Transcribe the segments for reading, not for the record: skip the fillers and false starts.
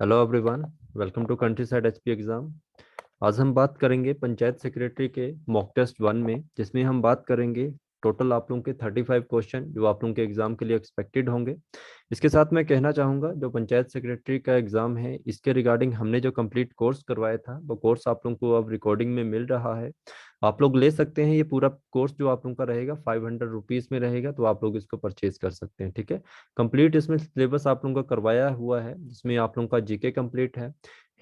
Hello everyone, welcome to country side HP exam. आज हम बात करेंगे पंचायत सेक्रेटरी के मॉक टेस्ट 1 में, जिसमें हम बात करेंगे टोटल आप लोगों के 35 क्वेश्चन जो आप लोगों के एग्जाम के लिए एक्सपेक्टेड होंगे। इसके साथ मैं कहना चाहूँगा जो पंचायत सेक्रेटरी का एग्जाम है इसके रिगार्डिंग हमने जो कंप्लीट कोर्स करवाया था वो कोर्स आप लोगों को अब रिकॉर्डिंग में मिल रहा है। आप लोग ले सकते हैं। ये पूरा कोर्स जो आप लोगों का रहेगा 500 रुपीज़ में रहेगा, तो आप लोग इसको परचेज कर सकते हैं। ठीक है, कंप्लीट इसमें सिलेबस आप लोगों का करवाया हुआ है, जिसमें आप लोगों का जीके कंप्लीट है,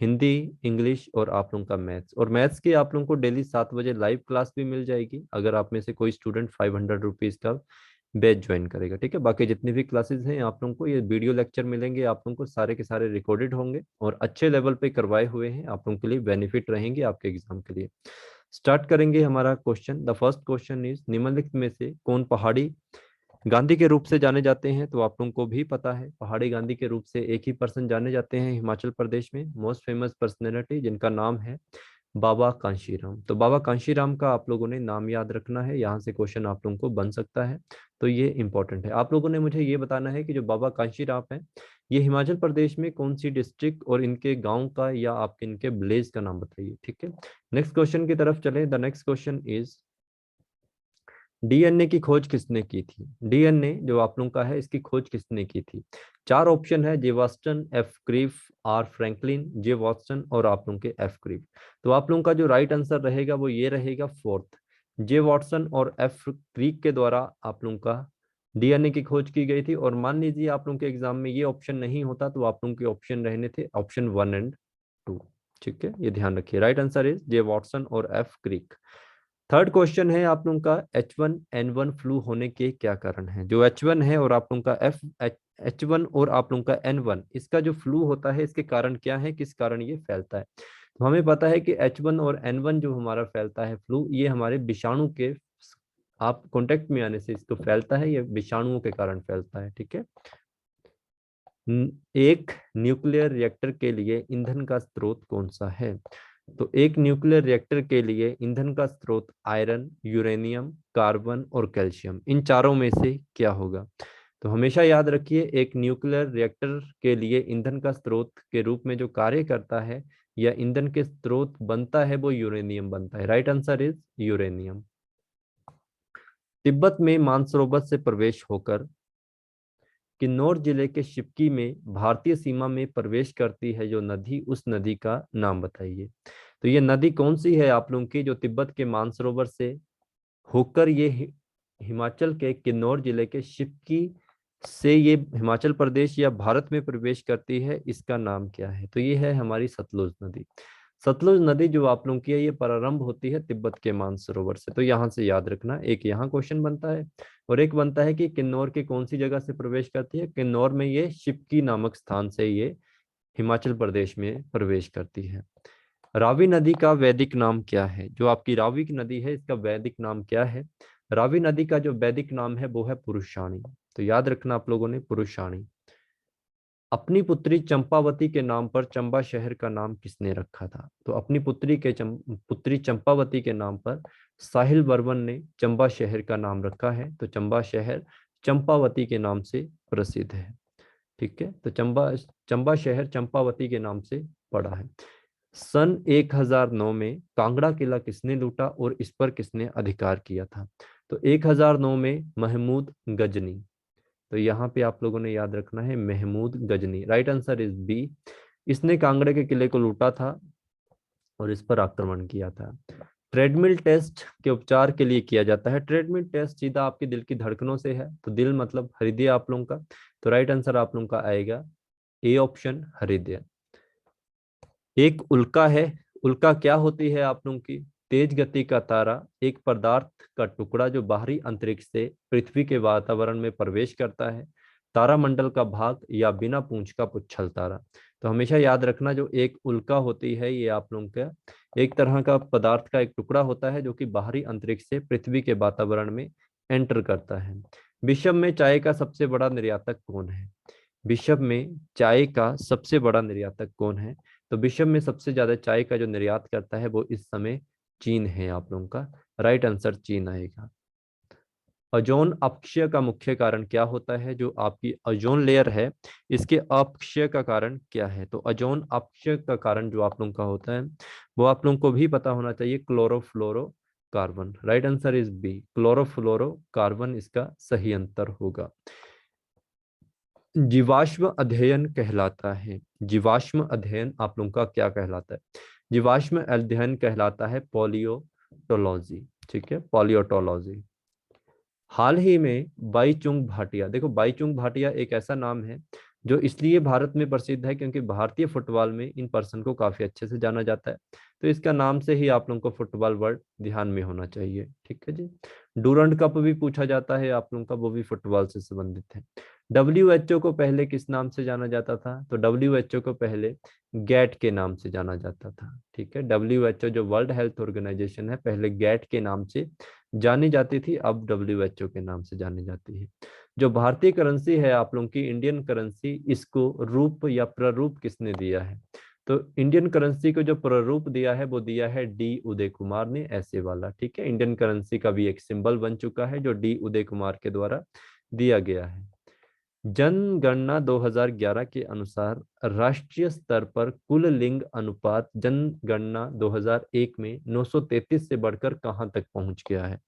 हिंदी, इंग्लिश और आप लोगों का मैथ्स। और मैथ्स की आप लोगों को डेली 7 बजे लाइव क्लास भी मिल जाएगी अगर आप में से कोई स्टूडेंट 500 रुपीज़ का बैच ज्वाइन करेगा। ठीक है, बाकी जितनी भी क्लासेस हैं आप लोगों को ये वीडियो लेक्चर मिलेंगे, आप लोगों को सारे के सारे रिकॉर्डेड होंगे और अच्छे लेवल पे करवाए हुए हैं, आप लोगों के लिए बेनिफिट रहेंगे आपके एग्जाम के लिए। स्टार्ट करेंगे हमारा question. The first question is निम्नलिखित में से कौन पहाड़ी गांधी के रूप से जाने जाते हैं? तो आप लोगों को भी पता है पहाड़ी गांधी के रूप से एक ही पर्सन जाने जाते हैं हिमाचल प्रदेश में, मोस्ट फेमस पर्सनैलिटी, जिनका नाम है बाबा कांशीराम। तो बाबा कांशीराम का आप लोगों ने नाम याद रखना है, यहाँ से क्वेश्चन आप लोगों को बन सकता है, तो ये इंपॉर्टेंट है। आप लोगों ने मुझे ये बताना है कि जो बाबा कांशीराम है ये हिमाचल प्रदेश में कौन सी डिस्ट्रिक्ट और इनके गांव का या आपके इनके विलेज का नाम बताइए। ठीक है, नेक्स्ट क्वेश्चन की तरफ चले। The next question is DNA की खोज किसने की थी? डीएनए जो आप लोगों का है इसकी खोज किसने की थी? चार ऑप्शन है, J Watson, F Crick, R Franklin, J Watson और आप लोगों के एफ क्रीफ। तो आप लोगों का जो राइट आंसर रहेगा वो ये रहेगा फोर्थ, जे वाटसन और एफ क्रीक के द्वारा आप लोगों का डीएनए की खोज की गई थी। और मान लीजिए आप लोगों के एग्जाम में ये ऑप्शन नहीं होता तो आप लोगों के ऑप्शन रहने थे ऑप्शन 1 एंड 2। ठीक है, ये ध्यान रखिए। Right answer is J Watson और एफ क्रीक। थर्ड क्वेश्चन है आप लोगों का H1N1 फ्लू होने के क्या कारण है? जो H1 है और आप लोगों का H1 और आप लोगों का N1, इसका जो फ्लू होता है इसके कारण क्या है, किस कारण ये फैलता है? तो हमें पता है कि H1 और N1 जो हमारा फैलता है फ्लू, ये हमारे विषाणु के आप कांटेक्ट में आने से इसको फैलता है, ये विषाणुओं के कारण फैलता है। ठीक है, एक न्यूक्लियर रिएक्टर के लिए ईंधन का स्रोत कौन सा है? तो एक न्यूक्लियर रिएक्टर के लिए ईंधन का स्रोत आयरन, यूरेनियम, कार्बन और कैल्शियम, इन चारों में से क्या होगा? तो हमेशा याद रखिए एक न्यूक्लियर रिएक्टर के लिए ईंधन का स्रोत के रूप में जो कार्य करता है या ईंधन के स्रोत बनता है वो यूरेनियम बनता है। Right answer is uranium. Tibet में मानसरोवर से प्रवेश होकर किन्नौर जिले के शिवकी में भारतीय सीमा में प्रवेश करती है जो नदी, उस नदी का नाम बताइए। तो ये नदी कौन सी है आप लोगों की जो तिब्बत के मानसरोवर से होकर ये हिमाचल के किन्नौर जिले के शिवकी से ये हिमाचल प्रदेश या भारत में प्रवेश करती है, इसका नाम क्या है? तो ये है हमारी सतलुज नदी। सतलुज नदी जो आप लोगों की है ये प्रारंभ होती है तिब्बत के मानसरोवर से, तो यहाँ से याद रखना। एक यहाँ क्वेश्चन बनता है और एक बनता है कि किन्नौर की कौन सी जगह से प्रवेश करती है? किन्नौर में ये शिवकी नामक स्थान से ये हिमाचल प्रदेश में प्रवेश करती है। रावी नदी का वैदिक नाम क्या है? जो आपकी रावी की नदी है इसका वैदिक नाम क्या है? रावी नदी का जो वैदिक नाम है वो है पुरुषाणी। तो याद रखना आप लोगों ने, पुरुषाणी। अपनी पुत्री चंपावती के नाम पर चंबा शहर का नाम किसने रखा था? तो अपनी पुत्री चंपावती के नाम पर साहिल वर्मन ने चंबा शहर का नाम रखा है। तो चंबा शहर चंपावती के नाम से प्रसिद्ध है। ठीक है, तो चंबा शहर चंपावती के नाम से पड़ा है। सन 1009 में कांगड़ा किला किसने लूटा और इस पर किसने अधिकार किया था? तो 1009 में महमूद गजनी। तो यहाँ पे आप लोगों ने याद रखना है Mahmud Ghazni. Right answer is B, इसने कांगड़े के किले को लूटा था और इस पर आक्रमण किया था। ट्रेडमिल टेस्ट के उपचार के लिए किया जाता है। ट्रेडमिल टेस्ट सीधा आपके दिल की धड़कनों से है, तो दिल मतलब हृदय आप लोगों का। तो राइट आंसर आप लोगों का आएगा ए ऑप्शन, हृदय। एक उल्का है, उल्का क्या होती है आप लोगों की? तेज गति का तारा, एक पदार्थ का टुकड़ा जो बाहरी अंतरिक्ष से पृथ्वी के वातावरण में प्रवेश करता है, तारामंडल का भाग या बिना पूंछ का पुच्छल तारा। तो हमेशा याद रखना जो एक उल्का होती है ये आप लोगों का एक तरह का पदार्थ का एक टुकड़ा होता है जो कि बाहरी अंतरिक्ष से पृथ्वी के वातावरण में एंटर करता है। विश्व में चाय का सबसे बड़ा निर्यातक कौन है? विश्व में चाय का सबसे बड़ा निर्यातक कौन है? तो विश्व में सबसे ज्यादा चाय का जो निर्यात करता है वो इस समय चीन है आप लोगों का। राइट आंसर चीन आएगा। ओजोन अपक्षय का मुख्य कारण क्या होता है? जो आपकी ओजोन लेयर है इसके अपक्षय का कारण क्या है? तो ओजोन अपक्षय का कारण जो आप लोगों का होता है वो आप लोगों को भी पता होना चाहिए, chlorofluorocarbon. Right answer is B, chlorofluorocarbon इसका सही अंतर होगा। जीवाश्म अध्ययन कहलाता है, जीवाश्म अध्ययन आप लोगों का क्या कहलाता है? जीवाश्म अध्ययन कहलाता है पॉलियोटोलॉजी। ठीक है, पॉलियोटोलॉजी। हाल ही में बाईचुंग भाटिया, देखो बाईचुंग भाटिया एक ऐसा नाम है जो इसलिए भारत में प्रसिद्ध है क्योंकि भारतीय फुटबॉल में इन पर्सन को काफी अच्छे से जाना जाता है, तो इसका नाम से ही आप लोगों को फुटबॉल वर्ड ध्यान में होना चाहिए। ठीक है जी। डूरंड कप भी पूछा जाता है आप लोगों का, वो भी फुटबॉल से संबंधित है। WHO को पहले किस नाम से जाना जाता था? तो WHO को पहले गैट के नाम से जाना जाता था। ठीक है, WHO जो वर्ल्ड हेल्थ ऑर्गेनाइजेशन है पहले गैट के नाम से जानी जाती थी, अब WHO के नाम से जानी जाती है। जो भारतीय करेंसी है आप लोगों की इंडियन करेंसी, इसको रूप या प्ररूप किसने दिया है? तो इंडियन करेंसी को जो प्ररूप दिया है वो दिया है डी उदय कुमार ने, ऐसे वाला। ठीक है, इंडियन करेंसी का भी एक सिंबल बन चुका है जो डी उदय कुमार के द्वारा दिया गया है। जनगणना 2011 के अनुसार राष्ट्रीय स्तर पर कुल लिंग अनुपात जनगणना 2001 में 933 से बढ़कर कहां तक पहुंच गया है?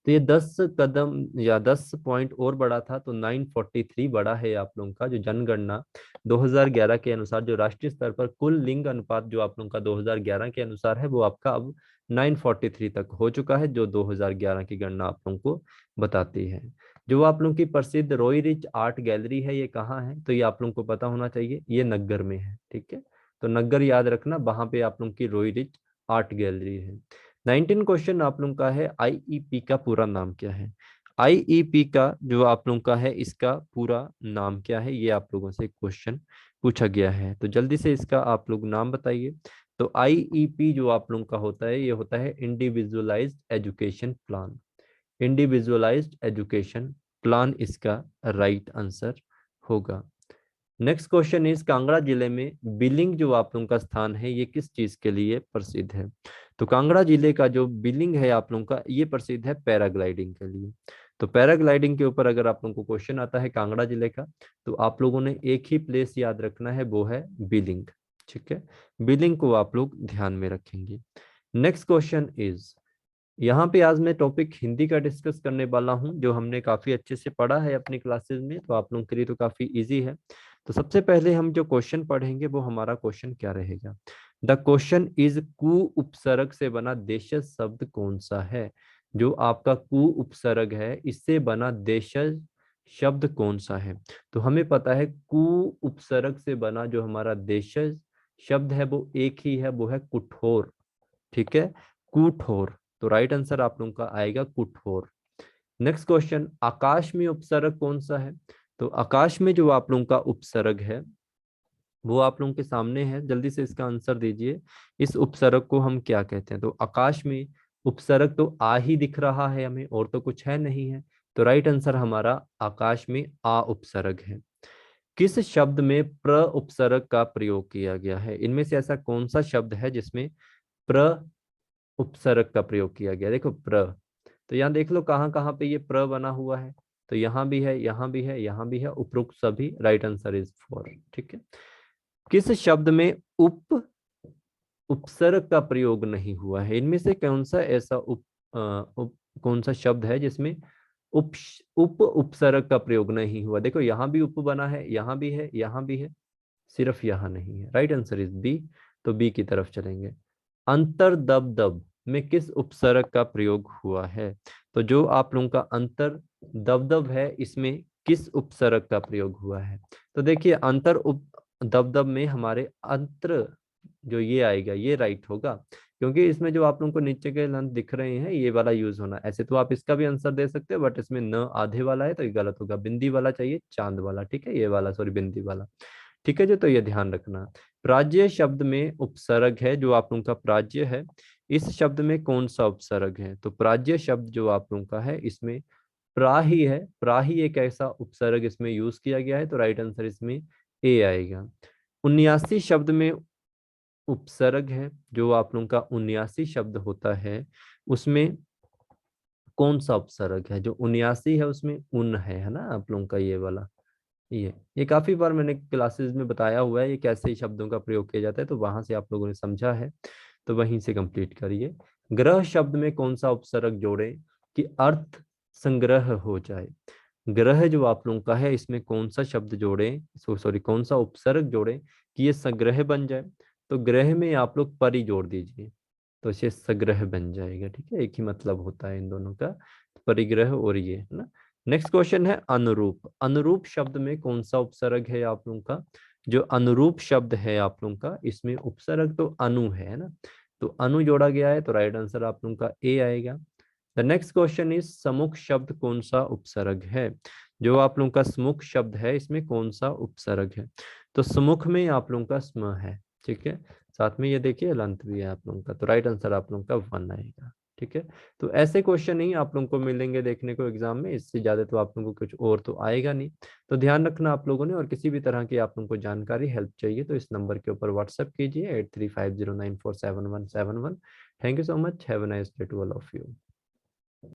तो ये 10 कदम या 10 पॉइंट और बढ़ा था, तो 943 बढ़ा है आप लोगों का। जो जनगणना 2011 के अनुसार जो राष्ट्रीय स्तर पर कुल लिंग अनुपात जो आप लोगों का 2011 के अनुसार है वो आपका अब 943 तक हो चुका है, जो 2011 की गणना आप लोगों को बताती है। जो आप लोगों की प्रसिद्ध रोई रिच आर्ट गैलरी है ये कहाँ है? तो ये आप लोगों को पता होना चाहिए, ये नग्गर में है। ठीक है, तो नग्गर याद रखना, वहां पे आप लोगों की रोई रिच आर्ट गैलरी है। 19 क्वेश्चन आप लोगों का है, आईईपी का पूरा नाम क्या है? आईईपी का जो आप लोगों का है इसका पूरा नाम क्या है, ये आप लोगों से क्वेश्चन पूछा गया है, तो जल्दी से इसका आप लोग नाम बताइए। तो आईईपी जो आप लोगों का होता है ये होता है individualised education plan. Individualised education plan इसका राइट आंसर होगा। नेक्स्ट क्वेश्चन इज, कांगड़ा जिले में बिलिंग जो आप लोगों का स्थान है ये किस चीज के लिए प्रसिद्ध है? तो कांगड़ा जिले का जो बिलिंग है आप लोगों का ये प्रसिद्ध है पैराग्लाइडिंग के लिए। तो पैराग्लाइडिंग के ऊपर अगर आप लोगों को क्वेश्चन आता है कांगड़ा जिले का, तो आप लोगों ने एक ही प्लेस याद रखना है, वो है बिलिंग। ठीक है, बिलिंग को आप लोग ध्यान में रखेंगे। नेक्स्ट क्वेश्चन इज, यहाँ पे आज मैं टॉपिक हिंदी का डिस्कस करने वाला हूँ जो हमने काफी अच्छे से पढ़ा है अपनी क्लासेस में, तो आप लोगों के लिए तो काफी इजी है। तो सबसे पहले हम जो क्वेश्चन पढ़ेंगे वो हमारा क्वेश्चन क्या रहेगा? द क्वेश्चन इज, कु उपसर्ग से बना देशज शब्द कौन सा है? जो आपका कु उपसर्ग है इससे बना देशज शब्द कौन सा है? तो हमें पता है कु उपसर्ग से बना जो हमारा देशज शब्द है वो एक ही है, वो है कुठोर। ठीक है, कुठोर। तो राइट आंसर आप लोगों का आएगा कुठोर। नेक्स्ट क्वेश्चन, आकाश में उपसर्ग कौन सा है? तो आकाश में जो आप लोगों का उपसर्ग है वो आप लोगों के सामने है, जल्दी से इसका आंसर दीजिए। इस उपसर्ग को हम क्या कहते हैं? तो आकाश में उपसर्ग तो आ ही दिख रहा है हमें, और तो कुछ है नहीं है, तो राइट आंसर हमारा आकाश में आ उपसर्ग है। किस शब्द में प्र उपसर्ग का प्रयोग किया गया है? इनमें से ऐसा कौन सा शब्द है जिसमें प्र उपसर्ग का प्रयोग किया गया? देखो प्र, तो यहाँ देख लो कहाँ कहाँ पे ये प्र बना हुआ है, तो यहाँ भी है, यहाँ भी है, यहाँ भी है, उपरोक्त सभी। Right answer is 4। ठीक है, किस शब्द में उपसर्ग का प्रयोग नहीं हुआ है? इनमें से कौन सा ऐसा कौन सा शब्द है जिसमें उप उपसर्ग का प्रयोग नहीं हुआ? देखो यहाँ भी उप बना है, यहाँ भी है, यहाँ भी है, सिर्फ यहाँ नहीं है। राइट आंसर इज बी, तो बी की तरफ चलेंगे। अंतर दब दब में किस उपसर्ग का प्रयोग हुआ है? तो जो आप लोगों का अंतर दबदब है इसमें किस उपसर्ग का प्रयोग हुआ है? तो देखिए अंतर उप दबदब में हमारे अंतर जो ये आएगा ये राइट होगा, क्योंकि इसमें जो आप लोगों को नीचे के लंत दिख रहे हैं ये वाला यूज होना। ऐसे तो आप इसका भी आंसर दे सकते हो बट इसमें न आधे वाला है तो ये गलत होगा, बिंदी वाला चाहिए, चांद वाला। ठीक है, ये वाला सॉरी बिंदी वाला। ठीक है जी, तो ये ध्यान रखना। प्राज्य शब्द में उपसर्ग है, जो आप लोगों का प्राज्य है इस शब्द में कौन सा उपसर्ग है? तो प्राज्य शब्द जो आप लोगों का है इसमें प्राही है, प्राही एक ऐसा उपसर्ग इसमें यूज किया गया है, तो राइट आंसर इसमें ए आएगा। 79 शब्द में उपसर्ग है, जो आप लोगों का 79 शब्द होता है उसमें कौन सा उपसर्ग है? जो 79 है उसमें उन है ना आप लोगों का ये वाला। ये काफी बार मैंने क्लासेस में बताया हुआ है ये कैसे शब्दों का प्रयोग किया जाता है, तो वहां से आप लोगों ने समझा है, तो वहीं से कंप्लीट करिए। ग्रह शब्द में कौन सा उपसर्ग जोड़े कि अर्थ संग्रह हो जाए? ग्रह जो आप लोगों का है इसमें कौन सा शब्द जोड़े, सॉरी कौन सा उपसर्ग जोड़े कि ये संग्रह बन जाए? तो ग्रह में आप लोग परि जोड़ दीजिए, तो इसे सग्रह बन जाएगा। ठीक है, एक ही मतलब होता है इन दोनों का, परिग्रह और ये है ना। नेक्स्ट क्वेश्चन है अनुरूप। अनुरूप शब्द में कौन सा उपसर्ग है आप लोगों का? जो अनुरूप शब्द है आप लोगों का, इसमें उपसर्ग तो अनु है ना, तो अनु जोड़ा गया है, तो राइट आंसर आप लोगों का ए आएगा। द नेक्स्ट क्वेश्चन इज समुख शब्द कौन सा उपसर्ग है? जो आप लोगों का समुख शब्द है इसमें कौन सा उपसर्ग है? तो समुख में आप लोगों का स्म है। ठीक है, साथ में ये देखिए लंत भी है आप लोगों का, तो राइट आंसर आप लोगों का 1 आएगा। ठीक है, तो ऐसे क्वेश्चन ही आप लोगों को मिलेंगे देखने को एग्जाम में, इससे ज्यादा तो आप लोगों को कुछ और तो आएगा नहीं। तो ध्यान रखना आप लोगों ने, और किसी भी तरह की आप लोगों को जानकारी हेल्प चाहिए तो इस नंबर के ऊपर व्हाट्सएप कीजिए 8350947171। Thank you so much, have a nice day to all of you.